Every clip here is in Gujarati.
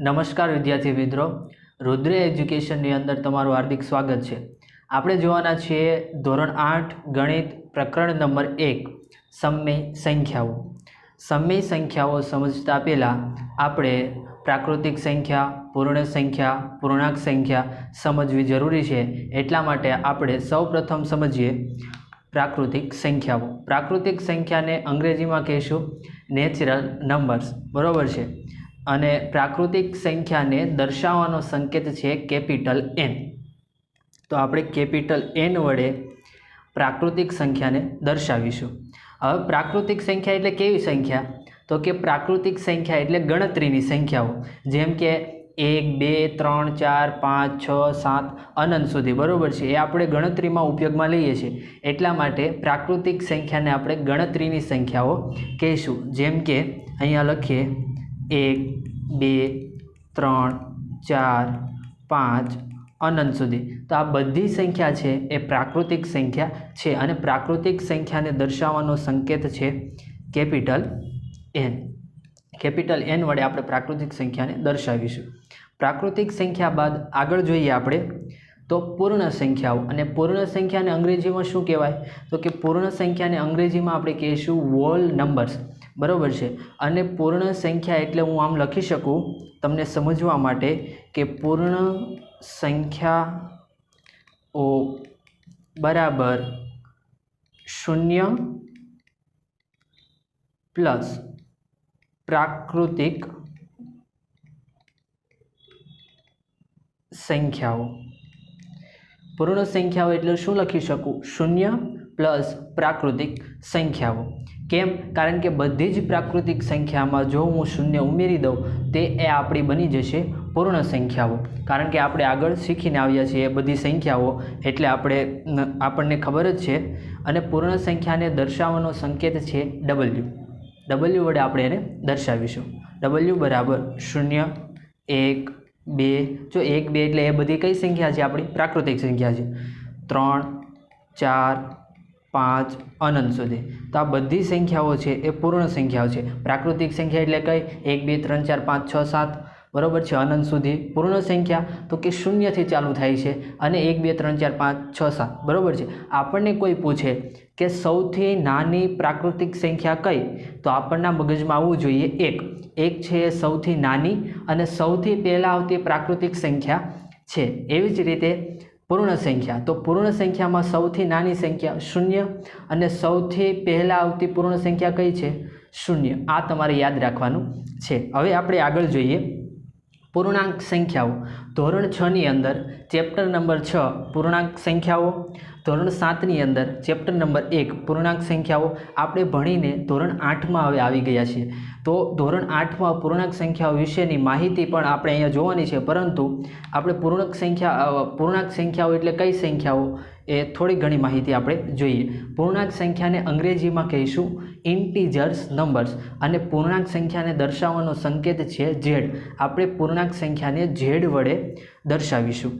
નમસ્કાર વિદ્યાર્થી મિત્રો, રુદ્ર એજ્યુકેશનની અંદર તમારું હાર્દિક સ્વાગત છે। આપણે જોવાના છીએ ધોરણ 8 ગણિત પ્રકરણ નંબર 1 સમય સંખ્યાઓ। સમય સંખ્યાઓ સમજતા પહેલાં આપણે પ્રાકૃતિક સંખ્યા, પૂર્ણ સંખ્યા, પૂર્ણાંક સંખ્યા સમજવી જરૂરી છે। એટલા માટે આપણે સૌપ્રથમ સમજીએ પ્રાકૃતિક સંખ્યાઓ। પ્રાકૃતિક સંખ્યાને અંગ્રેજીમાં કહીશું નેચરલ નંબર્સ, બરાબર છે। અને પ્રાકૃતિક સંખ્યાને દર્શાવવાનો સંકેત છે કેપિટલ એન। તો આપણે કેપિટલ એન વડે પ્રાકૃતિક સંખ્યાને દર્શાવીશું। હવે પ્રાકૃતિક સંખ્યા એટલે કેવી સંખ્યા? તો કે પ્રાકૃતિક સંખ્યા એટલે ગણતરીની સંખ્યાઓ, જેમ કે 1, 2, 3, 4, 5, 6, 7 અનંત સુધી, બરાબર છે। એ આપણે ગણતરીમાં ઉપયોગમાં લઈએ છીએ, એટલા માટે પ્રાકૃતિક સંખ્યાને આપણે ગણતરીની સંખ્યાઓ કહીશું। જેમ કે અહીંયા લખીએ 1, 2, 3, 4, 5 અનંત સુધી। તો આ બધી સંખ્યા છે એ પ્રાકૃતિક સંખ્યા છે, અને પ્રાકૃતિક સંખ્યાને દર્શાવવાનો સંકેત છે કેપિટલ એન। કેપિટલ એન વડે આપણે પ્રાકૃતિક સંખ્યાને દર્શાવીશું। પ્રાકૃતિક સંખ્યા બાદ આગળ જોઈએ આપણે તો પૂર્ણ સંખ્યાઓ। અને પૂર્ણ સંખ્યાને અંગ્રેજીમાં શું કહેવાય? તો કે પૂર્ણ સંખ્યાને અંગ્રેજીમાં આપણે કહીશું હોલ નંબર્સ, બરાબર છે। અને પૂર્ણ સંખ્યા એટલે હું આમ લખી શકું તમને સમજવા માટે કે પૂર્ણ સંખ્યાઓ બરાબર 0 પ્લસ પ્રાકૃતિક સંખ્યાઓ। પૂર્ણ સંખ્યાઓ એટલે શું લખી શકું? 0 પ્લસ પ્રાકૃતિક સંખ્યાઓ। કેમ? કારણ કે બધી જ પ્રાકૃતિક સંખ્યામાં જો હું 0 ઉમેરી દઉં તે આપણી બની જશે પૂર્ણ સંખ્યાઓ। કારણ કે આપણે આગળ શીખીને આવ્યા છીએ એ બધી સંખ્યાઓ, એટલે આપણને ખબર જ છે। અને પૂર્ણ સંખ્યાને દર્શાવવાનો સંકેત છે ડબલ્યુ। ડબલ્યુ વડે આપણે એને દર્શાવીશું। ડબલ્યુ બરાબર 0, 1, 2, જો 1, 2 એટલે એ બધી કઈ સંખ્યા છે? આપણી પ્રાકૃતિક સંખ્યા છે। 3, 4, 5 અનંત સુધી, તો આ બધી સંખ્યાઓ છે એ પૂર્ણ સંખ્યાઓ છે। પ્રાકૃતિક સંખ્યા એટલે કઈ? 1, 2, 3, 4, 5, 6, 7, બરાબર છે, અનંત સુધી। પૂર્ણ સંખ્યા તો કે 0 થી ચાલુ થાય છે અને 1, 2, 3, 4, 5, 6, 7, બરાબર છે। આપણને કોઈ પૂછે કે સૌથી નાની પ્રાકૃતિક સંખ્યા કઈ, તો આપણના મગજમાં આવવું જોઈએ 1। 1 છે એ સૌથી નાની અને સૌથી પહેલાં આવતી પ્રાકૃતિક સંખ્યા છે। એવી જ રીતે પૂર્ણ સંખ્યા, તો પૂર્ણ સંખ્યામાં સૌથી નાની સંખ્યા 0 અને સૌથી પહેલાં આવતી પૂર્ણ સંખ્યા કઈ છે? 0। આ તમારે યાદ રાખવાનું છે। હવે આપણે આગળ જોઈએ પૂર્ણાંક સંખ્યાઓ। ધોરણ 6ની અંદર ચેપ્ટર નંબર 6 પૂર્ણાંક સંખ્યાઓ, ધોરણ 7ની અંદર ચેપ્ટર નંબર 1 પૂર્ણાંક સંખ્યાઓ આપણે ભણીને ધોરણ 8માં હવે આવી ગયા છીએ। તો ધોરણ 8માં પૂર્ણાંક સંખ્યાઓ વિશેની માહિતી પણ આપણે અહીંયા જોવાની છે, પરંતુ આપણે પૂર્ણાંક સંખ્યાઓ એટલે કઈ સંખ્યાઓ એ થોડી ઘણી માહિતી આપણે જોઈએ। પૂર્ણાંક સંખ્યાને અંગ્રેજીમાં કહીશું ઇન્ટીજર્સ નંબર્સ, અને પૂર્ણાંક સંખ્યાને દર્શાવવાનો સંકેત છે ઝેડ। આપણે પૂર્ણાંક સંખ્યાને ઝેડ વડે દર્શાવીશું।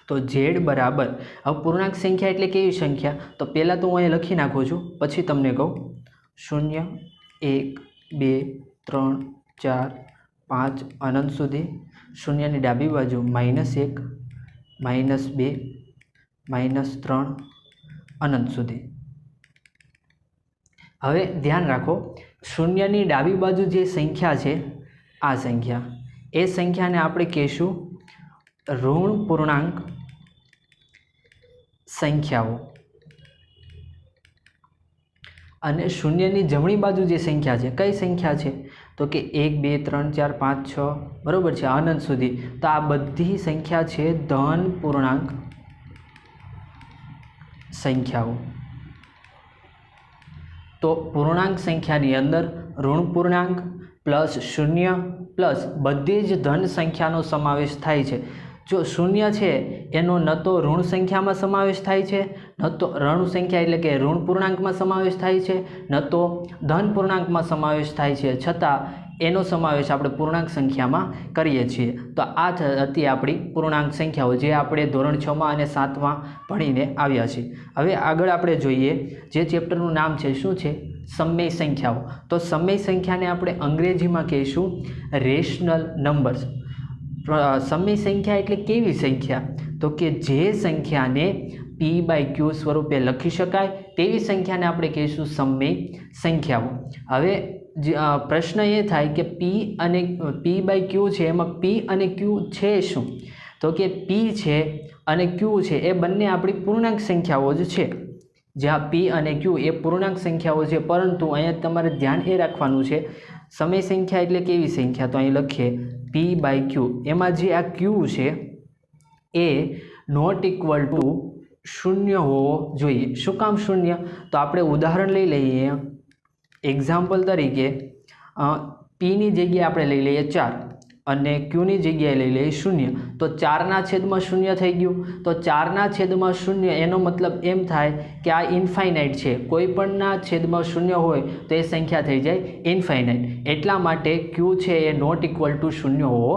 તો ઝેડ બરાબર, હવે પૂર્ણાંક સંખ્યા એટલે કેવી સંખ્યા? તો પહેલાં તો હું અહીં લખી નાખું છું, પછી તમને કહું। 0, 1, 2, 3, 4, 5 અનંત સુધી। 0ની ડાબી બાજુ -1, -2, -3 અનંત સુધી। હવે ધ્યાન રાખો, 0ની ડાબી બાજુ જે સંખ્યા છે આ સંખ્યા, એ સંખ્યાને આપણે કહીશું ઋણ પૂર્ણાંક સંખ્યાઓ। અને 0ની જમણી બાજુ જે સંખ્યા છે, કઈ સંખ્યા છે? તો કે 1, 2, 3, 4, 5, 6, બરાબર છે, અનંત સુધી। તો આ બધી સંખ્યા છે ધન પૂર્ણાંક સંખ્યાઓ। તો પૂર્ણાંક સંખ્યાની અંદર ઋણ પૂર્ણાંક પ્લસ 0 પ્લસ બધી જ ધન સંખ્યાનો સમાવેશ થાય છે। જો 0 છે એનો ન તો ઋણ સંખ્યામાં સમાવેશ થાય છે, ન તો ઋણ સંખ્યા એટલે કે ઋણ પૂર્ણાંકમાં સમાવેશ થાય છે, ન તો ધન પૂર્ણાંકમાં સમાવેશ થાય છે, છતાં એનો સમાવેશ આપણે પૂર્ણાંક સંખ્યામાં કરીએ છીએ। તો આ હતી આપણી પૂર્ણાંક સંખ્યાઓ જે આપણે ધોરણ 6માં અને 7માં ભણીને આવ્યા છીએ। હવે આગળ આપણે જોઈએ જે ચેપ્ટરનું નામ છે શું છે? સમય સંખ્યાઓ। તો સમય સંખ્યાને આપણે અંગ્રેજીમાં કહીશું રેશનલ નંબર્સ। સમય સંખ્યા એટલે કેવી સંખ્યા? તો કે જે સંખ્યાને p/q સ્વરૂપે લખી શકાય તેવી સંખ્યાને આપણે કહીશું સમય સંખ્યાઓ। હવે પ્રશ્ન એ થાય કે p/q છે, એમાં p અને q છે શું? તો કે p છે અને q છે એ બંને આપણી પૂર્ણાંક સંખ્યાઓ જ છે। જ્યાં p અને q એ પૂર્ણાંક સંખ્યાઓ છે, પરંતુ અહીંયા તમારે ધ્યાન એ રાખવાનું છે સમય સંખ્યા એટલે કેવી સંખ્યા? તો અહીં લખીએ p/q, એમાં જે આ q છે એ નોટ ઇક્વલ ટુ 0 હોવો જોઈએ। શું કામ 0? તો આપણે ઉદાહરણ લઈ લઈએ। એક્ઝામ્પલ તરીકે p ની જગ્યાએ આપણે લઈ લઈએ 4 અને q ની જગ્યાએ લઈ લઈએ 0, તો 4/0 થઈ ગયું। તો 4/0 એનો મતલબ એમ થાય કે આ ઇન્ફાઇનાઇટ છે, કોઈ પણના છેદમાં 0 હોય તો એ સંખ્યા થઈ જાય ઇન્ફાઇનાઇટ। એટલા માટે q છે એ નોટ ઇક્વલ ટુ 0 હોવો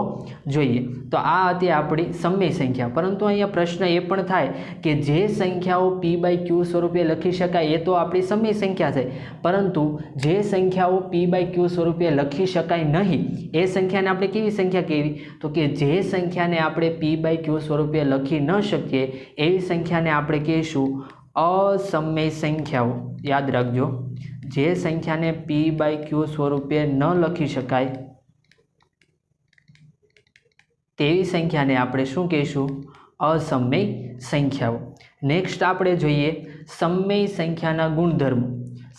જોઈએ। તો આ હતી આપણી સમય સંખ્યા। પરંતુ અહીંયા પ્રશ્ન એ પણ થાય કે જે સંખ્યાઓ p/q સ્વરૂપે લખી શકાય એ તો આપણી સમય સંખ્યા છે, પરંતુ જે સંખ્યાઓ p/q સ્વરૂપે લખી શકાય નહીં એ સંખ્યાને આપણે કેવી સંખ્યા કહેવી? તો કે જે સંખ્યાને આપણે p/q સ્વરૂપે લખી ન શકીએ એવી સંખ્યાને આપણે કહીશું અસમય સંખ્યાઓ। યાદ રાખજો, જે સંખ્યાને p/q સ્વરૂપે ન લખી શકાય તેવી સંખ્યાને આપણે શું કહીશું? અસમય સંખ્યાઓ। નેક્સ્ટ આપણે જોઈએ સમય સંખ્યાના ગુણધર્મો।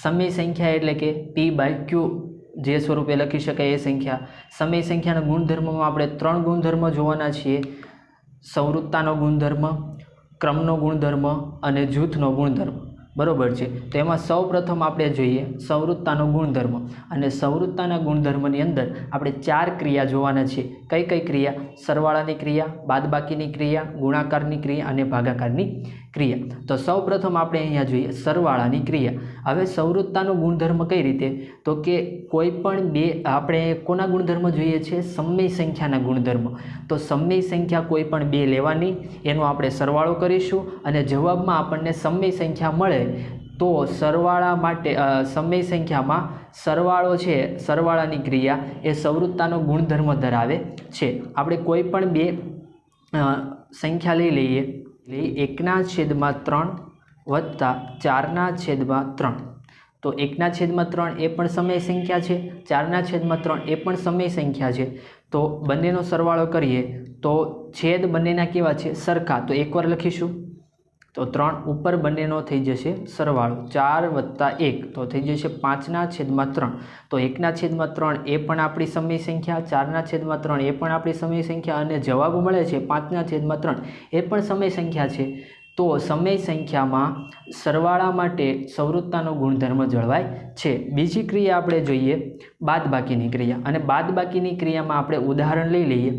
સમય સંખ્યા એટલે કે p/q જે સ્વરૂપે લખી શકાય એ સંખ્યા। સમય સંખ્યાના ગુણધર્મોમાં આપણે 3 ગુણધર્મ જોવાના છીએ: સંવૃત્તાનો ગુણધર્મ, ક્રમનો ગુણધર્મ અને જૂથનો ગુણધર્મ। બરોબર છે। તો એમાં સૌપ્રથમ આપણે જોઈએ સંવૃત્તાનો ગુણધર્મ, અને સંવૃત્તાના ગુણધર્મની અંદર આપણે 4 ક્રિયા જોવાના છે। કઈ કઈ ક્રિયા? સરવાળાની ક્રિયા, બાદબાકીની ક્રિયા, ગુણાકારની ક્રિયા અને ભાગાકારની ક્રિયા। તો સૌપ્રથમ આપણે અહીંયા જોઈએ સરવાળાની ક્રિયા। હવે સંવૃત્તાનો ગુણધર્મ કઈ રીતે? તો કે કોઈ પણ બે આપણે કોના ગુણધર્મ જોઈએ છે? સમય સંખ્યાના ગુણધર્મ। તો સમય સંખ્યા કોઈ પણ બે લેવાની, એનો આપણે સરવાળો કરીશું અને જવાબમાં આપણને સમય સંખ્યા મળે તો સરવાળા માટે સમય સંખ્યામાં સરવાળો છે, સરવાળાની ક્રિયા એ સંવૃત્તાનો ગુણધર્મ ધરાવે છે। આપણે કોઈ પણ બે સંખ્યા લઈ લઈએ, 1/3 વત્તા 4/3। તો 1/3 એ પણ સમય સંખ્યા છે, 4/3 એ પણ સમય સંખ્યા છે। તો બંનેનો સરવાળો કરીએ તો છેદ બંનેના કેવા છે? સરખા। તો એકવાર લખીશું તો 3 ઉપર બંનેનો થઈ જશે સરવાળો, 4 + 1 તો થઈ જશે 5/3। તો 1/3 એ પણ આપણી સમય સંખ્યા, 4/3 એ પણ આપણી સમય સંખ્યા અને જવાબ મળે છે 5/3 એ પણ સમય સંખ્યા છે। તો સમય સંખ્યામાં સરવાળા માટે સંવૃત્તાનો ગુણધર્મ જળવાય છે। બીજી ક્રિયા આપણે જોઈએ બાદબાકીની ક્રિયા, અને બાદબાકીની ક્રિયામાં આપણે ઉદાહરણ લઈ લઈએ।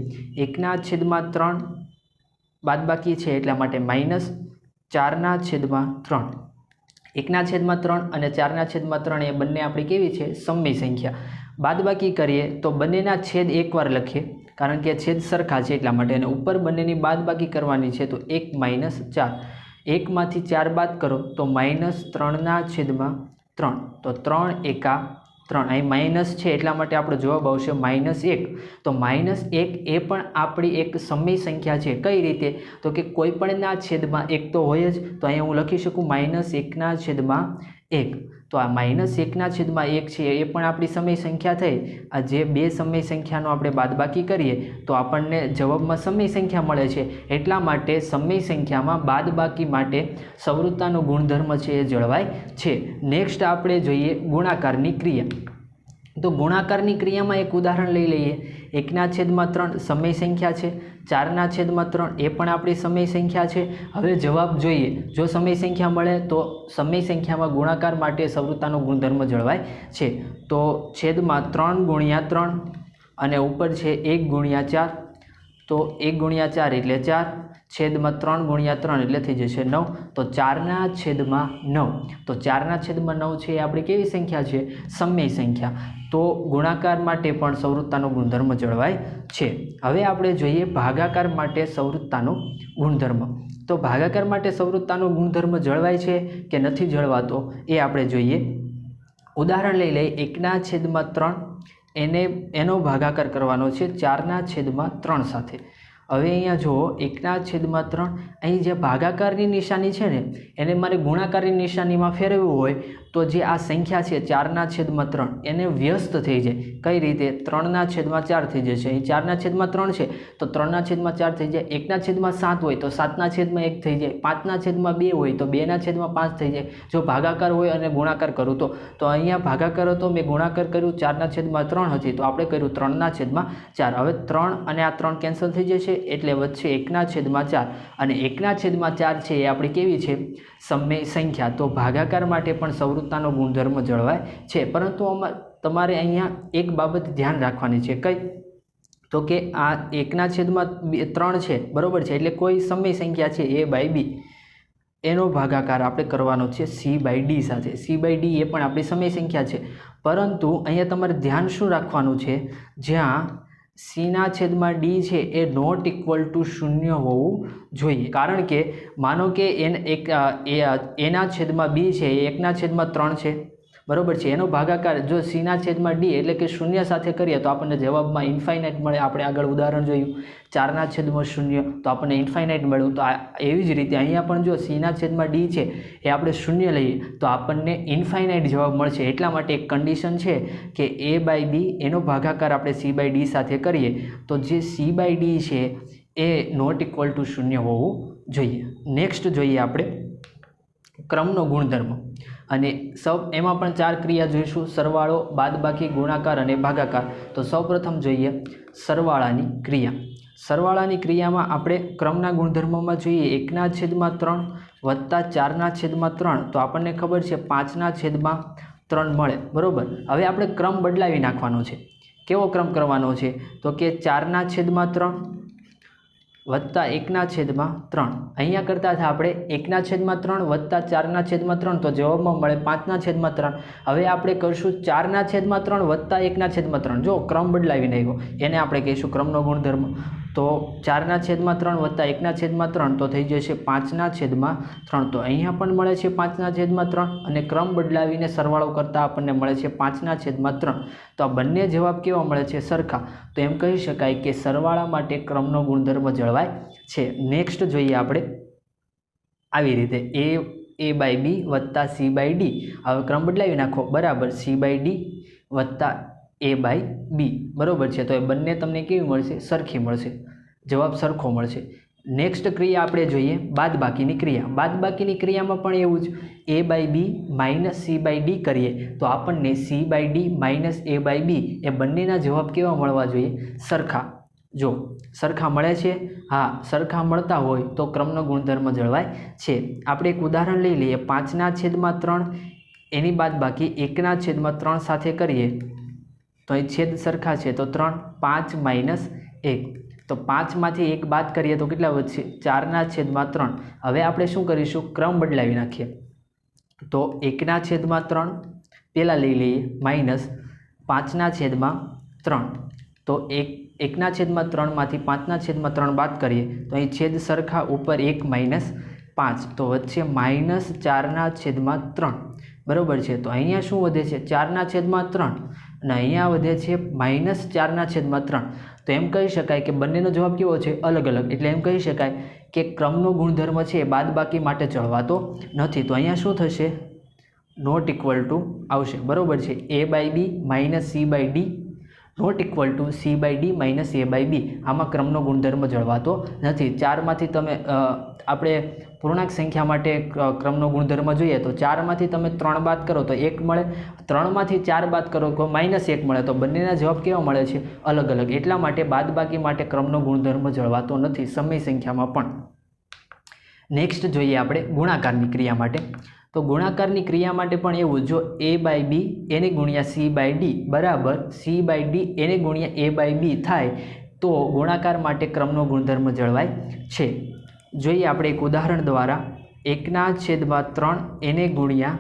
1/3 બાદબાકી છે એટલા માટે -4/3। 1/3 અને 4/3 એ બંને આપણી કેવી છે? સમય સંખ્યા। બાદબાકી કરીએ તો બંનેના છેદ એકવાર લખીએ, કારણ કે છેદ સરખા છે એટલા માટે, અને ઉપર બંનેની બાદબાકી કરવાની છે તો 1 - 4, 1માંથી 4 બાદ કરો તો -3/3। તો 3 × 3, અહીં માઇનસ છે એટલા માટે આપણો જવાબ આવશે -1। તો -1 એ પણ આપણી એક સમય સંખ્યા છે। કઈ રીતે? તો કે કોઈ પણના છેદમાં 1 તો હોય જ, તો અહીંયા હું લખી શકું -1/1। તો આ -1/1 છે એ પણ આપણી સમય સંખ્યા થઈ। આ જે બે સમય સંખ્યાનો આપણે બાદબાકી કરીએ તો આપણને જવાબમાં સમય સંખ્યા મળે છે। એટલા માટે સમય સંખ્યામાં બાદબાકી માટે સંવૃત્તાનો ગુણધર્મ છે એ જળવાય છે। નેક્સ્ટ આપણે જોઈએ ગુણાકારની ક્રિયા। તો ગુણાકારની ક્રિયામાં એક ઉદાહરણ લઈ લઈએ। 1/3 સમય સંખ્યા છે, 4/3 એ પણ આપણી સમય સંખ્યા છે। હવે જવાબ જોઈએ, જો સમય સંખ્યા મળે તો સમય સંખ્યામાં ગુણાકાર માટે સંવૃત્તાનો ગુણધર્મ જળવાય છે। તો છેદમાં 3 × 3 અને ઉપર છે 1 × 4, તો 1 ગુણ્યા 4 એટલે 4, છેદમાં 3 ગુણ્યા 3 એટલે થઈ જશે 9. તો 4/9. તો 4/9 છે એ આપણી કેવી સંખ્યા છે? સમય સંખ્યા. તો ગુણાકાર માટે પણ સંવૃત્તાનો ગુણધર્મ જળવાય છે. હવે આપણે જોઈએ ભાગાકાર માટે સંવૃત્તાનો ગુણધર્મ. તો ભાગાકાર માટે સંવૃત્તાનો ગુણધર્મ જળવાય છે કે નથી જળવાતો એ આપણે જોઈએ. ઉદાહરણ લઈ લઈએ 1/3 એનો ભાગાકાર કરવાનો છે 4/3 સાથે. હવે અહીંયા જુઓ 1/3 અહીં જે ભાગાકારની નિશાની છે ને એને મારે ગુણાકારની નિશાનીમાં ફેરવવું હોય તો જે આ સંખ્યા છે 4/3 એને વ્યસ્ત થઈ જાય. કઈ રીતે? 3/4 થઈ જશે. અહીં 4/3 છે તો 3/4 થઈ જાય. 1/7 હોય તો 7/1 થઈ જાય. 5/2 હોય તો 2/5 થઈ જાય. જો ભાગાકાર હોય અને ગુણાકાર કરું તો અહીંયા ભાગાકાર હતો, મેં ગુણાકાર કર્યું 4/3 હતી તો આપણે કર્યું 3/4. હવે 3 અને આ 3 કેન્સલ થઈ જશે એટલે વચ્ચે 1/4 અને 1/4 છે એ આપણી કેવી છે? સમય સંખ્યા. તો ભાગાકાર માટે પણ સંવૃત્તાનો ગુણધર્મ જળવાય છે. પરંતુ તમારે અહીંયા એક બાબત ધ્યાન રાખવાની છે. કઈ? તો કે આ 1/3 છે, બરોબર છે, એટલે કોઈ સમય સંખ્યા છે a/b એનો ભાગાકાર આપણે કરવાનો છે c/d સાથે. c/d એ પણ આપણી સમય સંખ્યા છે. પરંતુ અહીંયા તમારે ધ્યાન શું રાખવાનું છે? જ્યાં c/d છે એ નોટ ઇક્વલ ટુ 0 હોવું જોઈએ. કારણ કે માનો કે a/b છે એ 1/3 છે, બરોબર છે, એનો ભાગાકાર જો c/d એટલે કે 0 સાથે કરીએ તો આપણને જવાબમાં ઇન્ફાઇનાઇટ મળે. આપણે આગળ ઉદાહરણ જોયું 4/0 તો આપણને ઇન્ફાઇનાઇટ મળ્યું. તો એવી જ રીતે અહીંયા પણ જો c/d છે એ આપણે 0 લઈએ તો આપણને ઇન્ફાઇનાઇટ જવાબ મળશે. એટલા માટે એક કન્ડિશન છે કે a/b એનો ભાગાકાર આપણે c/d સાથે કરીએ તો જે c/d છે એ નોટ ઇક્વલ ટુ 0 હોવું જોઈએ. નેક્સ્ટ જોઈએ આપણે ક્રમનો ગુણધર્મ. અને એમાં પણ 4 ક્રિયા જોઈશું: સરવાળો, બાદબાકી, ગુણાકાર અને ભાગાકાર. તો સૌપ્રથમ જોઈએ સરવાળાની ક્રિયા. સરવાળાની ક્રિયામાં આપણે ક્રમના ગુણધર્મમાં જોઈએ 1/3 વત્તા 4/3 તો આપણને ખબર છે 5/3 મળે, બરોબર. હવે આપણે ક્રમ બદલાવી નાખવાનો છે. કેવો ક્રમ કરવાનો છે? તો કે 4/3 વત્તા 1/3. અહીંયા કરતા હતા આપણે 1/3 વત્તા 4/3 તો જવાબમાં મળે 5/3. હવે આપણે કરશું 4/3 વત્તા 1/3. જો ક્રમ બદલાવી નાખ્યો એને આપણે કહીશું ક્રમનો ગુણધર્મ. તો 4/3 વત્તા 1/3 તો થઈ જશે 5/3. તો અહીંયા પણ મળે છે 5/3 અને ક્રમ બદલાવીને સરવાળો કરતાં આપણને મળે છે 5/3. તો આ બંને જવાબ કેવા મળે છે? સરખા. તો એમ કહી શકાય કે સરવાળા માટે ક્રમનો ગુણધર્મ જળવાય છે. નેક્સ્ટ જોઈએ આપણે આવી રીતે a/b વત્તા c/d. હવે ક્રમ બદલાવી નાખો, બરાબર, c/d વત્તા a/b, બરોબર છે. તો એ બંને તમને કેવી મળશે? સરખી મળશે. જવાબ સરખો મળશે. નેક્સ્ટ ક્રિયા આપણે જોઈએ બાદબાકીની ક્રિયા. બાદબાકીની ક્રિયામાં પણ એવું જ a/b માઇનસ c/d કરીએ તો આપણને c/d માઇનસ a/b એ બંનેના જવાબ કેવા મળવા જોઈએ? સરખા. જો સરખા મળે છે, હા, સરખા મળતા હોય તો ક્રમનો ગુણધર્મ જળવાય છે. આપણે એક ઉદાહરણ લઈ લઈએ 5/3 એની બાદબાકી 1/3 સાથે કરીએ તો અહીં છેદ સરખા છે તો 3, 5 માઇનસ 1. તો 5માંથી 1 બાદ કરીએ તો કેટલા વધશે? 4/3. હવે આપણે શું કરીશું? ક્રમ બદલાવી નાખીએ. તો 1/3 પહેલાં લઈ લઈએ માઇનસ 5/3. તો 1/3માંથી 5/3 બાદ કરીએ તો અહીં છેદ સરખા, ઉપર 1 માઇનસ 5 તો વચ્ચે માઇનસ 4/3, બરોબર છે. તો અહીંયા શું વધે છે? 4/3 અને અહીંયા વધે છે માઇનસ 4/3. તો એમ કહી શકાય કે બંનેનો જવાબ કેવો છે? અલગ અલગ. એટલે એમ કહી શકાય કે ક્રમનો ગુણધર્મ છે એ બાદબાકી માટે જળવાતો નથી. તો અહીંયા શું થશે? નોટ ઇક્વલ ટુ આવશે, બરોબર છે. a/b minus c/d not equal to c/d minus a/b. આમાં ક્રમનો ગુણધર્મ જળવાતો નથી. 4માંથી તમે આપણે પૂર્ણાંક સંખ્યા માટે ક્રમનો ગુણધર્મ જોઈએ તો 4માંથી તમે 3 બાદ કરો તો 1 મળે, 3માંથી 4 બાદ કરો તો -1 મળે. તો બંનેના જવાબ કેવા મળે છે? અલગ અલગ. એટલા માટે બાદબાકી માટે ક્રમનો ગુણધર્મ જળવાતો નથી સમય સંખ્યામાં પણ. નેક્સ્ટ જોઈએ આપણે ગુણાકારની ક્રિયા માટે. તો ગુણાકારની ક્રિયા માટે પણ એવું, જો a/b એને ગુણ્યા c/d બરાબર c/d એને ગુણ્યા a/b થાય તો ગુણાકાર માટે ક્રમનો ગુણધર્મ જળવાય છે। જોઈએ આપણે એક ઉદાહરણ દ્વારા 1/3 એને ગુણ્યા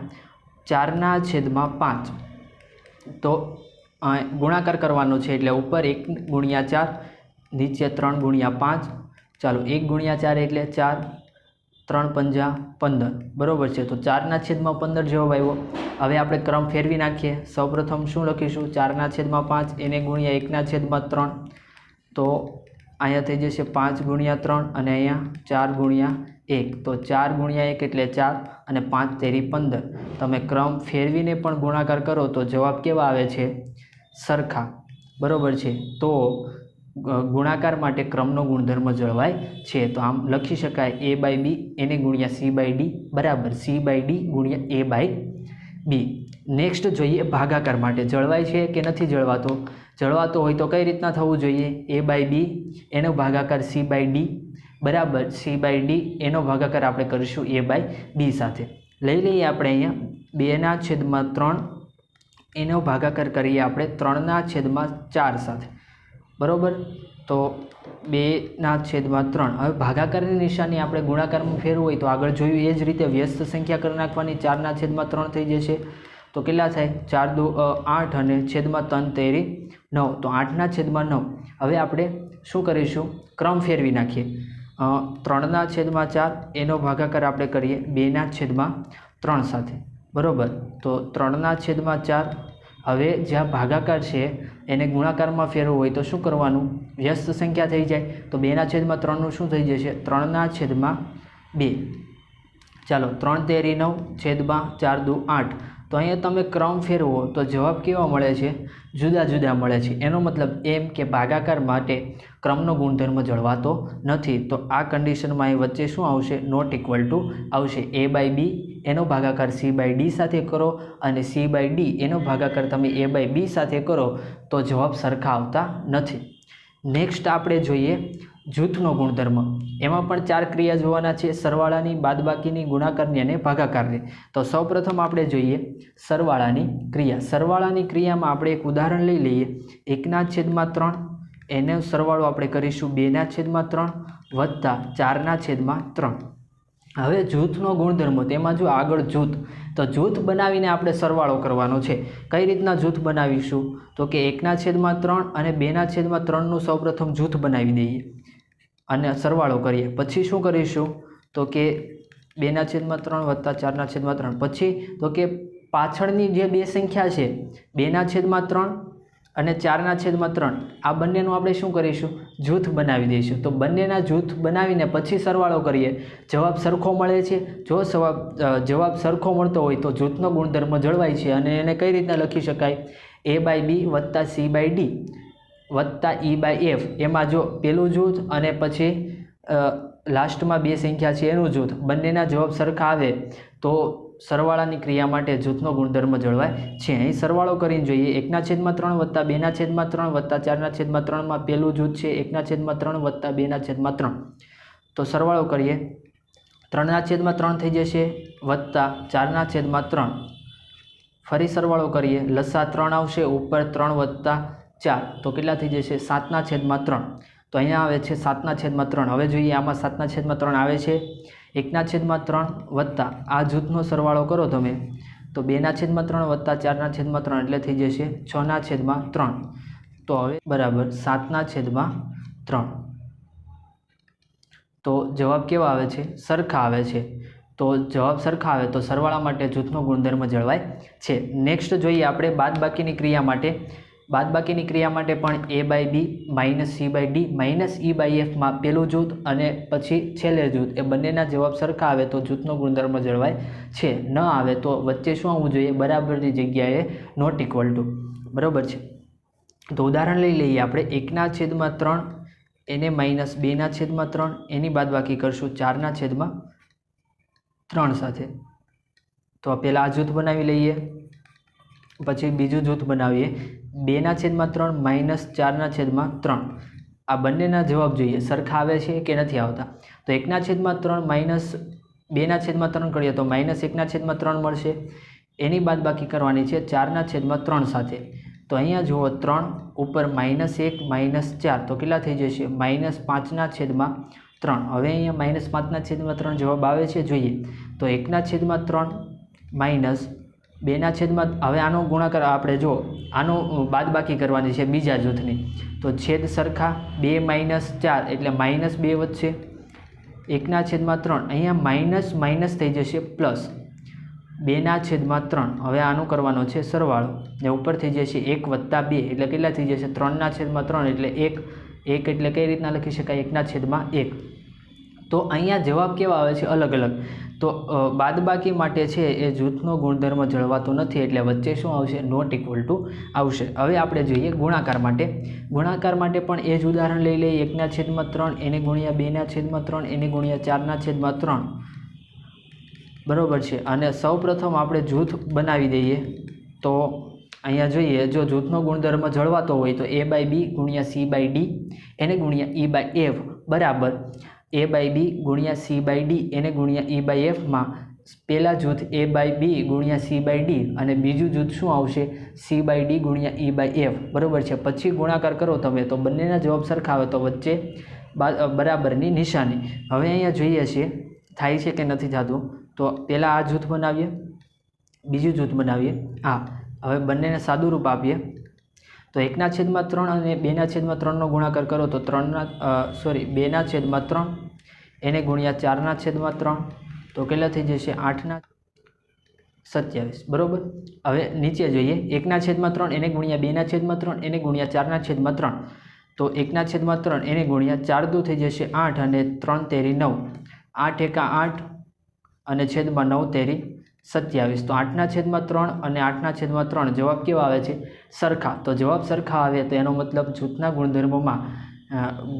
4/5 તો ગુણાકાર કરવાનો છે એટલે ઉપર 1/4 નીચે 3/5 ચાલો 1/4 એટલે 4 3 5 15 બરાબર છે તો 4/15 જવાબ આવ્યો। હવે આપણે ક્રમ ફેરવી નાખીએ। સૌપ્રથમ શું લખીશું 4/5 એને ગુણ્યા 1/3 તો અહીંયા થઈ જશે 5/3 અને અહીંયા 4/1 તો 4/1 એટલે 4 અને 5 તેરી 15 તમે ક્રમ ફેરવીને પણ ગુણાકાર કરો તો જવાબ કેવા આવે છે સરખા બરાબર છે। તો ગુણાકાર માટે ક્રમનો ગુણધર્મ જળવાય છે તો આમ લખી શકાય a/b એને ગુણ્યા c/d બરાબર c/d ગુણ્યા a/b। નેક્સ્ટ જોઈએ ભાગાકાર માટે જળવાય છે કે નથી જળવાતો। જળવાતો હોય તો કઈ રીતના થવું જોઈએ a/b એનો ભાગાકાર c/d બરાબર c/d એનો ભાગાકાર આપણે કરીશું a/b સાથે। લઈ લઈએ આપણે અહીંયા 2/3 એનો ભાગાકાર કરીએ આપણે 3/4 સાથે બરાબર તો 2/3 હવે ભાગાકારની નિશાની આપણે ગુણાકારમાં ફેરવું હોય તો આગળ જોયું એ જ રીતે વ્યસ્ત સંખ્યા કરી નાખવાની 4/3 થઈ જશે તો કેટલા થાય 4 2 8 અને છેદમાં 3 તેરી 9 તો 8/9 હવે આપણે શું કરીશું ક્રમ ફેરવી નાખીએ 3/4 એનો ભાગાકાર આપણે કરીએ 2/3 સાથે બરાબર તો 3/4 હવે જ્યાં ભાગાકાર છે એને ગુણાકારમાં ફેરવવું હોય તો શું કરવાનું વ્યસ્ત સંખ્યા થઈ જાય તો 2/3નું શું થઈ જશે 3/2 ચાલો 3 તેરી 9 છેદમાં 4 2 8 તો અહીંયા તમે ક્રમ ફેરવો તો જવાબ કેવા મળે છે જુદા જુદા મળે છે। એનો મતલબ એમ કે ભાગાકાર માટે ક્રમનો ગુણધર્મ જળવાતો નથી તો આ કન્ડિશનમાં અહીં વચ્ચે શું આવશે નોટ ઇક્વલ ટુ આવશે a/b એનો ભાગાકાર c/d સાથે કરો અને c/d એનો ભાગાકાર તમે a/b સાથે કરો તો જવાબ સરખા આવતા નથી। નેક્સ્ટ આપણે જોઈએ જૂથનો ગુણધર્મ એમાં પણ 4 ક્રિયા જોવાના છે સરવાળાની બાદબાકીની ગુણાકારની અને ભાગાકારની। તો સૌપ્રથમ આપણે જોઈએ સરવાળાની ક્રિયા। સરવાળાની ક્રિયામાં આપણે એક ઉદાહરણ લઈ લઈએ 1/3 એનો સરવાળો આપણે કરીશું 2/3 વત્તા 4/3। હવે જૂથનો ગુણધર્મ તેમાં જો આગળ જૂથ તો જૂથ બનાવીને આપણે સરવાળો કરવાનો છે। કઈ રીતના જૂથ બનાવીશું તો કે 1/3 અને 2/3નું સૌપ્રથમ જૂથ બનાવી દઈએ અને સરવાળો કરીએ પછી શું કરીશું તો કે 2/3 વત્તા 4/3 પછી તો કે પાછળની જે બે સંખ્યા છે 2/3 અને 4/3 આ બંનેનું આપણે શું કરીશું જૂથ બનાવી દઈશું તો બંનેના જૂથ બનાવીને પછી સરવાળો કરીએ જવાબ સરખો મળે છે। જો જવાબ સરખો મળતો હોય તો જૂથનો ગુણધર્મ જળવાય છે અને એને કઈ રીતના લખી શકાય a/b વત્તા c/d વત્તા e/f એમાં જો પેલું જૂથ અને પછી લાસ્ટમાં બે સંખ્યા છે એનું જૂથ બંનેના જવાબ સરખા આવે તો સરવાળાની ક્રિયા માટે જૂથનો ગુણધર્મ જળવાય છે। અહીં સરવાળો કરીને જોઈએ 1/3 વત્તા 2/3 વત્તા 4/3 પેલું જૂથ છે 1/3 વત્તા 2/3 તો સરવાળો કરીએ 3/3 થઈ જશે વત્તા 4/3 ફરી સરવાળો કરીએ લસા 3 આવશે ઉપર 3 વત્તા 4 તો કેટલા થઈ જશે 7/3 તો અહીંયા આવે છે 7/3। હવે જોઈએ આમાં 7/3 આવે છે 1/3 વત્તા આ જૂથનો સરવાળો કરો તમે તો 2/3 વત્તા 4/3 એટલે થઈ જશે 6/3 તો હવે બરાબર 7/3 તો જવાબ કેવા આવે છે સરખા આવે છે। તો જવાબ સરખા આવે તો સરવાળા માટે જૂથનો ગુણધર્મ જળવાય છે। નેક્સ્ટ જોઈએ આપણે બાદબાકીની ક્રિયા માટે। બાદબાકીની ક્રિયા માટે પણ a/b minus c/d minus e/f માં પેલું જૂથ અને પછી છેલ્લે જૂથ એ બંનેના જવાબ સરખા આવે તો જૂથનો ગુણધર્મ જળવાય છે। ન આવે તો વચ્ચે શું આવવું જોઈએ બરાબરની જગ્યાએ નોટ ઇક્વલ ટુ બરાબર છે। તો ઉદાહરણ લઈ લઈએ આપણે 1/3 એને માઇનસ 2/3 એની બાદબાકી કરશું 4/3 સાથે તો પહેલાં આ જૂથ બનાવી લઈએ પછી બીજું જૂથ બનાવીએ 2/3 માઇનસ 4/3 આ બંનેના જવાબ જોઈએ સરખા આવે છે કે નથી આવતા તો 1/3 માઇનસ 2/3 કરીએ તો માઇનસ 1/3 મળશે એની બાદબાકી કરવાની છે 4/3 સાથે તો તો અહીંયા જુઓ 3 ઉપર -1 -4 તો કેટલા થઈ જશે -5/3। હવે અહીંયા -5/3 જવાબ આવે છે જોઈએ તો 1/3 -2/, હવે આનો ગુણાકાર આપણે જો આનો બાદબાકી કરવાની છે બીજા જૂથની, તો છેદ સરખા 2 - 4 એટલે -2 વધશે, 1/3 અહીંયા માઇનસ માઇનસ થઈ જશે પ્લસ 2/3। હવે આનું કરવાનો છે સરવાળો ને ઉપર થઈ જશે 1 + 2 એટલે કેટલા થઈ જશે 3/3 એટલે 1 એટલે કઈ રીતના લખી શકાય 1/1। તો અહીંયા જવાબ કેવા આવે છે અલગ અલગ, તો બાદબાકી માટે છે એ જૂથનો ગુણધર્મ જળવાતો નથી એટલે વચ્ચે શું આવશે નોટ ઇક્વલ ટુ આવશે। હવે આપણે જોઈએ ગુણાકાર માટે પણ એ જ ઉદાહરણ લઈ લઈએ 1/3 એને ગુણ્યા 2/3 એને ગુણ્યા 4/3 બરોબર છે। અને સૌપ્રથમ આપણે જૂથ બનાવી દઈએ તો અહીંયા જોઈએ જો જૂથનો ગુણધર્મ જળવાતો હોય તો a/b ગુણ્યા c/d એને ગુણ્યા e/f બરાબર a/b ગુણ્યા c/d એને ગુણ્યા e/f માં પહેલા જૂથ a/b ગુણ્યા c/d અને બીજું જૂથ શું આવશે c/d ગુણ્યા e/f બરોબર છે। પછી ગુણાકાર કરો તમે તો બંનેના જવાબ સરખા આવે તો વચ્ચે બરાબરની નિશાની। હવે અહીંયા જોઈએ છીએ થાય છે કે નથી થતું, તો પહેલાં આ જૂથ બનાવીએ, બીજું જૂથ બનાવીએ હા। હવે બંનેને સાદું રૂપ આપીએ તો 1/3 અને 2/3 ગુણાકાર કરો તો 2/3 એને ગુણ્યા 4/3 તો કેટલા થઈ જશે 8/27 બરોબર। હવે નીચે જોઈએ 1/3 એને ગુણ્યા 2/3 એને ગુણ્યા 4/3 તો 1/3 એને ગુણ્યા 4 દુ થઈ જશે 8 અને 3 તેરી 9, 8 એકા 8 અને છેદમાં 9 તેરી 27 તો 8/3 અને 8/3 જવાબ કેવા આવે છે સરખા। તો જવાબ સરખા આવે તો એનો મતલબ જૂથના ગુણધર્મોમાં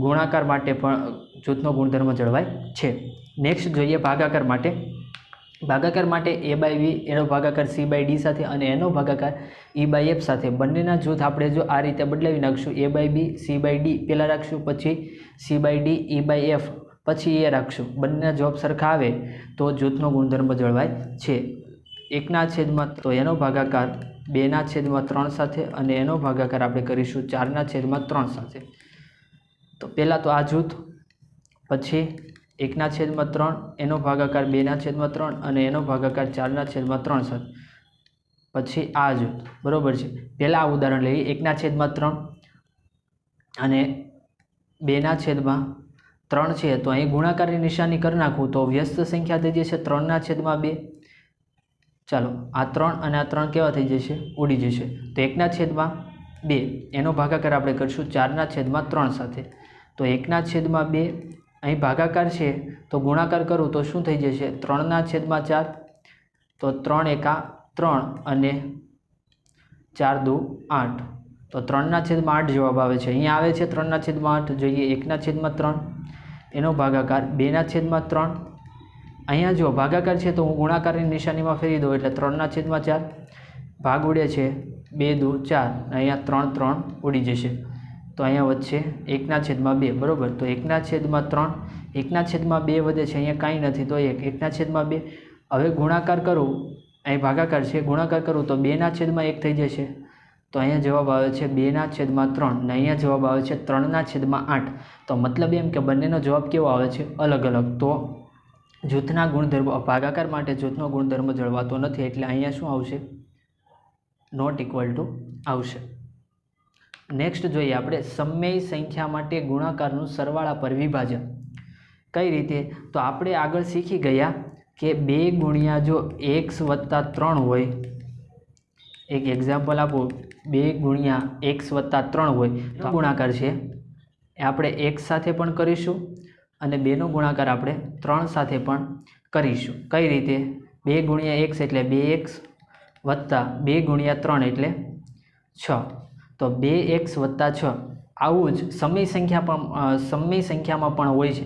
ગુણાકાર માટે પણ જૂથનો ગુણધર્મ જળવાય છે। નેક્સ્ટ જોઈએ ભાગાકાર માટે a/b એનો ભાગાકાર c/d સાથે અને એનો ભાગાકાર e/f સાથે બંનેના જૂથ આપણે જો આ રીતે બદલાવી નાખશું a/b c/d પહેલાં રાખશું પછી c/d e/f પછી એ રાખશું, બંનેના જવાબ સરખા આવે તો જૂથનો ગુણધર્મ જળવાય છે। 1/3 તો એનો ભાગાકાર 2/3 સાથે અને એનો ભાગાકાર આપણે કરીશું 4/3 સાથે। તો પહેલાં તો આ જૂથ પછી 1/3 એનો ભાગાકાર 2/3 અને એનો ભાગાકાર 4/3 સાથે પછી આ જૂથ બરોબર છે। પહેલાં આ ઉદાહરણ લઈએ 1/3 અને 2/3 છે તો અહીં ગુણાકારની નિશાની કરી નાખું તો વ્યસ્ત સંખ્યા થઈ જશે 3/2। ચાલો આ 3 અને આ 3 કેવા થઈ જશે ઉડી જશે તો 1/2 એનો ભાગાકાર આપણે કરીશું 4/3 સાથે તો 1/2 અહીં ભાગાકાર છે તો ગુણાકાર કરું તો શું થઈ જશે 3/4 તો 3 એકા 3 અને 4 દુ 8 તો 3/8 જવાબ આવે છે। અહીંયા આવે છે 3/8 જોઈએ 1/3 એનો ભાગાકાર 2/3 અહીંયા જો ભાગાકાર છે તો હું ગુણાકારની નિશાનીમાં ફેરવી દઉં એટલે 3/4 ભાગ ઉડે છે 2 દુ 4 અહીંયા 3 3 ઉડી જશે તો અહીંયા વચ્ચે 1/2 બરોબર તો 1/3 1/2 વધે છે અહીંયા કાંઈ નથી તો 1/2 હવે ગુણાકાર કરું અહીં ભાગાકાર છે ગુણાકાર કરું તો 2/1 થઈ જશે તો અહીંયા જવાબ આવે છે 2/3 ને અહીંયા જવાબ આવે છે 3/8 તો મતલબ એમ કે બંનેનો જવાબ કેવો આવે છે અલગ અલગ। તો જૂથના ગુણધર્મ ભાગાકાર માટે જૂથનો ગુણધર્મ જળવાતો નથી એટલે અહીંયા શું આવશે નોટ ઇક્વલ ટુ આવશે। નેક્સ્ટ જોઈએ આપણે સમમેય સંખ્યા માટે ગુણાકારનું સરવાળા પર વિભાજન કઈ રીતે, તો આપણે આગળ શીખી ગયા કે 2 ગુણ્યા જો x + 3 હોય, એક એક્ઝામ્પલ આપું 2 ગુણ્યા x + 3 હોય તો ગુણાકાર છે એ આપણે x સાથે પણ કરીશું અને 2નો ગુણાકાર આપણે 3 સાથે પણ કરીશું। કઈ રીતે 2 ગુણ્યા x એટલે 2x વત્તા 2 ગુણ્યા 3 એટલે 6 તો 2x + 6 આવું જ સમય સંખ્યામાં પણ હોય છે।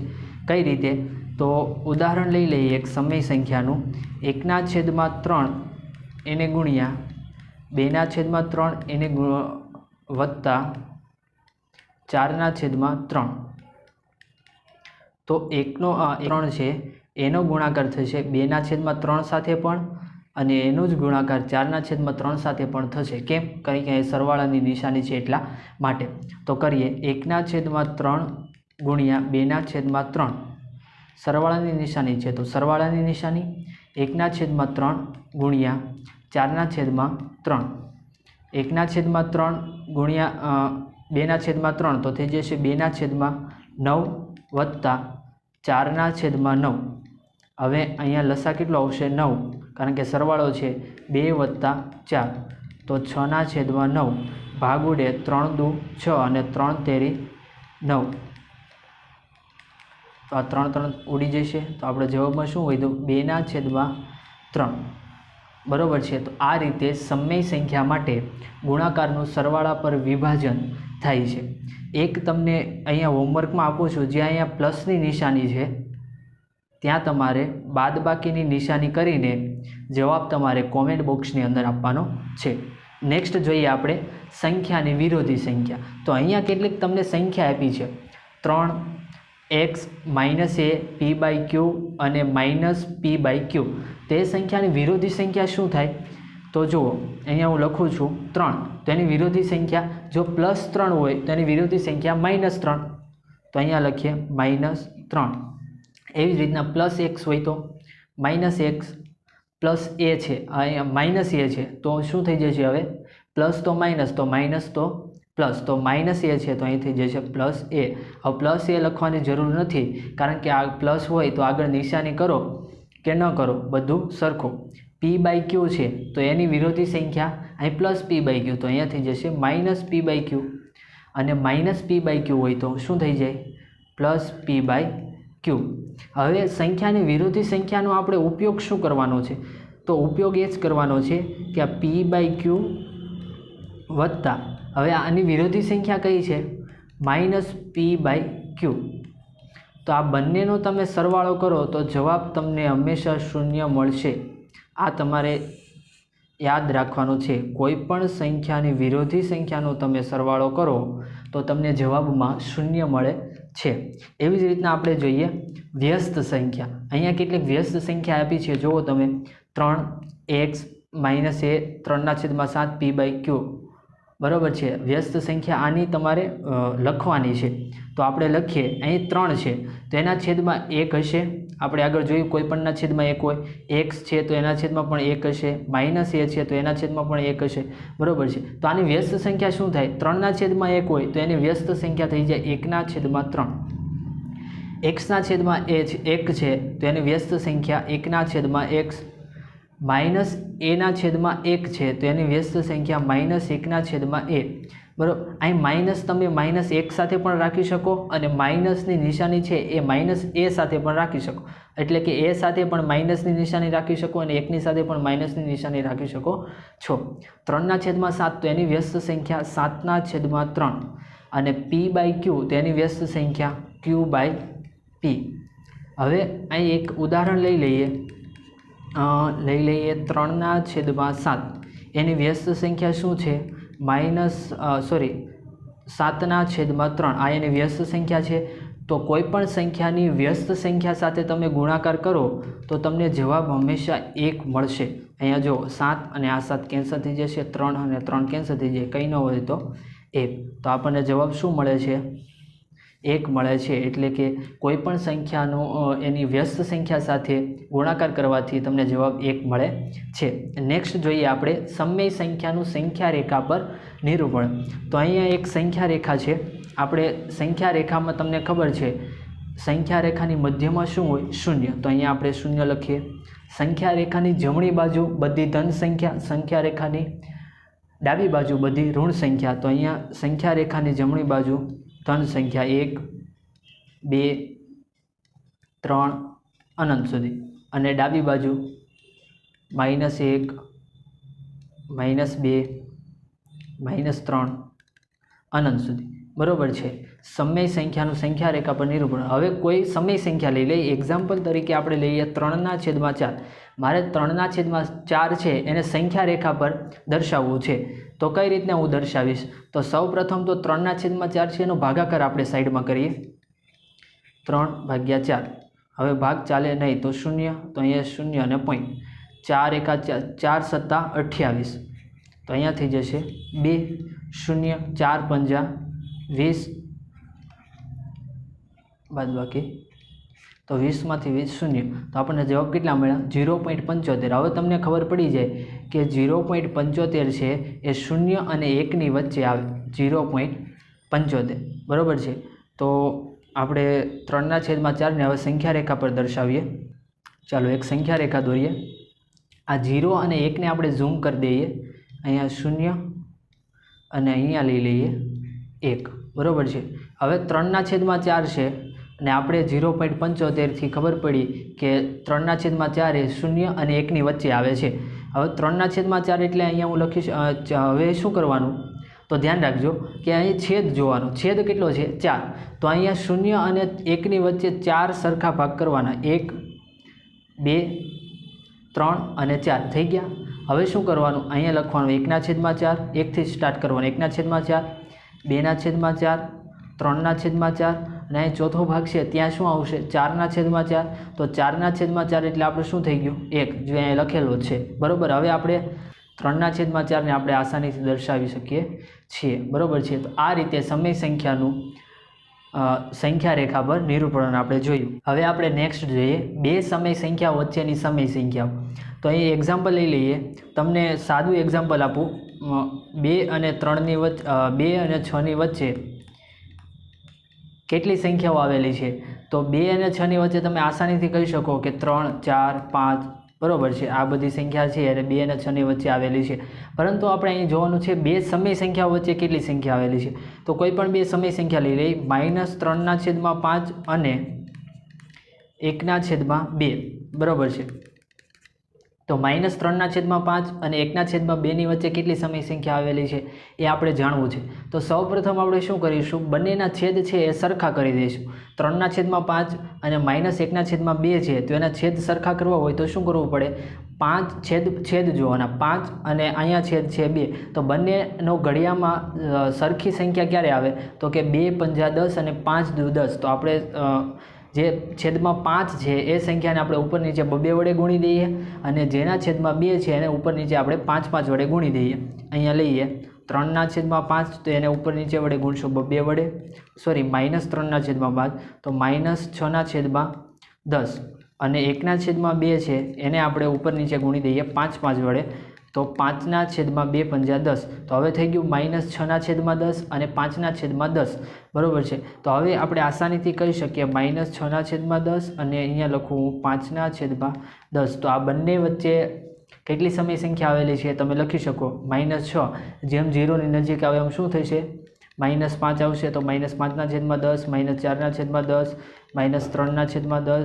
કઈ રીતે તો ઉદાહરણ લઈ લઈએ એક સમય સંખ્યાનું 1/3 એને ગુણ્યા 2/3 એને વત્તા 4/3 તો 1/3 છે એનો ગુણાકાર થશે 2/3 સાથે પણ અને એનો જ ગુણાકાર 4/3 સાથે પણ થશે. કેમ? કારણ કે અહીં સરવાળાની નિશાની છે એટલા માટે. તો કરીએ 1/3 ગુણ્યા 2/3. સરવાળાની નિશાની છે તો સરવાળાની નિશાની 1/3 ગુણ્યા 4/3. 1/3 ગુણ્યા 2/3 તો થઈ જશે 2/9 વત્તા 4/9. હવે અહીંયા લસા કેટલો આવશે? 9, કારણ કે સરવાળો છે 2 વત્તા 4 તો 6/9. ભાગ ઉડે 3 દુ 6 અને 3 તેરી 9. તો આ 3 ઉડી જશે. તો આપણે જવાબમાં શું વધ્યું? 2/3. બરાબર છે. તો આ રીતે સમય સંખ્યા માટે ગુણાકારનું સરવાળા પર વિભાજન થાય છે. એક તમને અહીંયા હોમવર્કમાં આપું છું, જ્યાં અહીંયા પ્લસની નિશાની છે ત્યાં તમારે બાદબાકીની નિશાની કરીને જવાબ તમારે કોમેન્ટ બોક્સની અંદર આપવાનો છે. નેક્સ્ટ જોઈએ આપણે સંખ્યાની વિરોધી સંખ્યા. તો અહીંયા કેટલીક તમને સંખ્યા આપી છે 3x -a p/q અને -p/q. તે સંખ્યાની વિરોધી સંખ્યા શું થાય? તો જુઓ, અહીંયા હું લખું છું 3, તો એની વિરોધી સંખ્યા જો +3 હોય તો એની વિરોધી સંખ્યા -3. તો અહીંયા લખીએ -3. એવી જ રીતના +x હોય તો -x પ્લસ a છે, અહીંયા -a છે તો શું થઈ જશે? હવે પ્લસ તો માઇનસ તો માઇનસ તો પ્લસ, તો -a છે તો અહીં થઈ જશે +a. હવે +a લખવાની જરૂર નથી, કારણ કે આ પ્લસ હોય તો આગળ નિશાની કરો કે ન કરો બધું સરખું. p/q છે તો એની વિરોધી સંખ્યા અહીં +p/q, તો અહીંયા થઈ જશે -p/q. અને -p/q હોય તો શું થઈ જાય? +p/q. હવે સંખ્યાની વિરોધી સંખ્યાનો આપણે ઉપયોગ શું કરવાનો છે? તો ઉપયોગ એ જ કરવાનો છે કે આ p/q વત્તા, હવે આની વિરોધી સંખ્યા કઈ છે? -p/q. તો આ બંનેનો તમે સરવાળો કરો તો જવાબ તમને હંમેશા 0 મળશે. આ તમારે યાદ રાખવાનું છે. કોઈ પણ સંખ્યાની વિરોધી સંખ્યાનો તમે સરવાળો કરો તો તમને જવાબમાં 0 મળે છે. એવી જ રીતના આપણે જોઈએ વ્યસ્ત સંખ્યા. અહીંયા કેટલીક વ્યસ્ત સંખ્યા આપી છે, જુઓ તમે 3x - a 3/7 p/q. બરાબર છે. વ્યસ્ત સંખ્યા આની તમારે લખવાની છે. તો આપણે લખીએ, અહીં 3 છે તો એના છેદમાં 1 હશે. આપણે આગળ જોયું કોઈ પણના છેદમાં 1 હોય. x છે તો એના છેદમાં પણ 1 હશે. -a છે તો એના છેદમાં પણ 1 હશે. બરાબર છે. તો આની વ્યસ્ત સંખ્યા શું થાય? 3/1 હોય તો એની વ્યસ્ત સંખ્યા થઈ જાય 1/3. x/1 છે તો એની વ્યસ્ત સંખ્યા 1/x. -a/1 છે તો એની વ્યસ્ત સંખ્યા -1/a. બરાબર. અહીં માઇનસ તમે -1 સાથે પણ રાખી શકો અને માઇનસની નિશાની છે એ -a સાથે પણ રાખી શકો. એટલે કે a સાથે પણ માઇનસની નિશાની રાખી શકો અને 1ની સાથે પણ માઇનસની નિશાની રાખી શકો છો. 3/7 તો એની વ્યસ્ત સંખ્યા 7/3 અને p/q તો એની વ્યસ્ત સંખ્યા q/p. હવે અહીં એક ઉદાહરણ લઈ લઈએ 3/7. એની વ્યસ્ત સંખ્યા શું છે? 7/3. આ એની વ્યસ્ત સંખ્યા છે. તો કોઈ પણ સંખ્યાની વ્યસ્ત સંખ્યા સાથે તમે ગુણાકાર કરો તો તમને જવાબ હંમેશા 1 મળશે. અહીંયા જો 7 અને આ 7 કેન્સલ થઈ જશે, 3 અને 3 કેન્સલ થઈ જાય, કંઈ ન હોય તો 1. તો આપણને જવાબ શું મળે છે? 1 મળે છે. એટલે કે કોઈ પણ સંખ્યાનો એની વ્યસ્ત સંખ્યા સાથે ગુણાકાર કરવાથી તમને જવાબ 1 મળે છે. નેક્સ્ટ જોઈએ આપણે સમય સંખ્યાનું સંખ્યા રેખા પર નિરૂપણ. તો અહીંયા એક સંખ્યા રેખા છે. આપણે સંખ્યા રેખામાં તમને ખબર છે સંખ્યા રેખાની મધ્યમાં શું હોય? 0. તો અહીંયા આપણે 0 લખીએ. સંખ્યા રેખાની જમણી બાજુ બધી ધન સંખ્યા, સંખ્યા રેખાની ડાબી બાજુ બધી ઋણ સંખ્યા. તો અહીંયા સંખ્યા રેખાની જમણી બાજુ ધન સંખ્યા 1 2 3 અનંત સુધી, અને ડાબી બાજુ -1 -2 -3 અનંત સુધી. બરાબર છે. સમય સંખ્યાનું સંખ્યા રેખા પર નિરૂપણ. હવે કોઈ સમય સંખ્યા લઈ લઈએ. એક્ઝામ્પલ તરીકે આપણે લઈએ 3/4. મારે 3/4 છે એને સંખ્યા રેખા પર દર્શાવવું છે. તો કઈ રીતના હું દર્શાવીશ? તો સૌ પ્રથમ તો 3/4 છે એનો ભાગાકાર આપણે સાઈડમાં કરીએ. 3/4. હવે ભાગ ચાલે નહીં તો 0, તો અહીંયા 0 અને પોઈન્ટ. 4 એકા 4 સત્તા 28, તો અહીંયા થઈ જશે 2 0 4 પંજા 20 બાદ બાકી, તો 20માંથી 20 શૂન્ય, તો આપણને જવાબ કેટલા મળ્યા? 0.75. હવે તમને ખબર પડી જાય કે 0.75 છે એ 0 અને 1ની વચ્ચે આવે, 0.75 બરાબર છે. તો આપણે 3/4 ને હવે સંખ્યા રેખા પર દર્શાવીએ. ચાલો એક સંખ્યા રેખા દોરીએ. આ 0 અને 1ને આપણે ઝૂમ કરી દઈએ, અહીંયા 0 અને અહીંયા લઈ લઈએ 1 બરાબર છે. હવે 3/4 છે અને આપણે 0.75થી ખબર પડી કે 3/4 એ 0 અને 1ની વચ્ચે આવે છે. હવે 3/4 એટલે અહીંયા હું લખીશ. હવે શું કરવાનું? તો ધ્યાન રાખજો કે અહીં છેદ જોવાનો. છેદ કેટલો છે? 4. તો અહીંયા 0 અને 1ની વચ્ચે 4 સરખા ભાગ કરવાના. 1 2 3 અને 4 થઈ ગયા. હવે શું કરવાનું? અહીંયા લખવાનું 1/4, 1થી સ્ટાર્ટ કરવાનું. 1/4, 2/4, 3/4 અને અહીં ચોથો ભાગ છે ત્યાં શું આવશે? 4/4. તો 4/4 એટલે આપણે શું થઈ ગયું? 1, જો અહીંયા લખેલો છે બરાબર. હવે આપણે 3/4 ને આપણે આસાનીથી દર્શાવી શકીએ છીએ બરાબર છે. તો આ રીતે સમય સંખ્યાનું સંખ્યા રેખા પર નિરૂપણ આપણે જોયું. હવે આપણે નેક્સ્ટ જોઈએ બે સમય સંખ્યા વચ્ચેની સમય સંખ્યાઓ. તો અહીં એક્ઝામ્પલ લઈ લઈએ. તમને સાદું એક્ઝામ્પલ આપું. 2 અને 3ની વચ્ચે 2 અને 6ની વચ્ચે કેટલી સંખ્યાઓ આવેલી છે? તો 2 અને 6ની વચ્ચે તમે આસાનીથી કહી શકો કે 3 4 5 બરાબર છે. આ બધી સંખ્યા છે અને 2 અને 6ની વચ્ચે આવેલી છે. પરંતુ આપણે અહીં જોવાનું છે બે સમય સંખ્યાઓ વચ્ચે કેટલી સંખ્યા આવેલી છે. તો કોઈ પણ બે સમય સંખ્યા લઈ લઈએ. -3/5 અને 1/2 બરાબર છે. તો -3/5 અને 1/2ની વચ્ચે કેટલી સમય સંખ્યા આવેલી છે એ આપણે જાણવું છે. તો સૌપ્રથમ આપણે શું કરીશું? બંનેના છેદ છે એ સરખા કરી દઈશું. 3/5 અને -1/2 છે તો એના છેદ સરખા કરવા હોય તો શું કરવું પડે? 5 છેદ જોવાના. 5 અને અહીંયા છેદ છે 2. તો બંનેનો ઘડિયામાં સરખી સંખ્યા ક્યારે આવે? તો કે 2 પંજા 10 અને 5 દુ 10. તો આપણે જે છેદમાં 5 છે એ સંખ્યાને આપણે ઉપર નીચે 2 વડે ગુણી દઈએ અને જેના છેદમાં 2 છે એને ઉપર નીચે આપણે 5 વડે ગુણી દઈએ. અહીંયા લઈએ 3/5 તો એને ઉપર નીચે વડે ગુણશું 2 વડે, સોરી -3/5 તો -6/10 અને 1/2 છે એને આપણે ઉપર નીચે ગુણી દઈએ 5 વડે, તો 5/2 પંજા 10. તો હવે થઈ ગયું -6/10 અને 5/10 બરાબર છે. તો હવે આપણે આસાનીથી કહી શકીએ -6/10 અને અહીંયા લખું 5/10. તો આ બંને વચ્ચે કેટલી સમય સંખ્યા આવેલી છે તમે લખી શકો -6. જેમ 0ની નજીક આવે એમ શું થશે? -5 આવશે. તો -5/10, -4/10, -3/10, -2/10,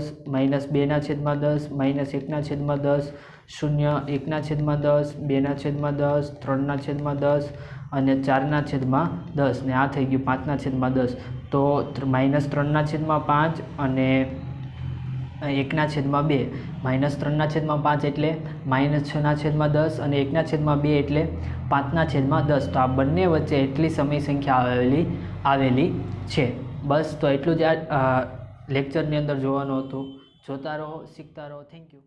-1/10, 0, 1/10, 2/10, 3/10 અને 4/10 ને આ થઈ ગયું 5/10. તો -3/5 અને 1/2. -3/5 એટલે -6/10 અને 1/2 એટલે 5/10. તો આ બંને વચ્ચે એટલી સમય સંખ્યા આવેલી છે. બસ તો એટલું જ આ લેક્ચરની અંદર જોવાનું હતું. જોતા રહો, શીખતા રહો. Thank you.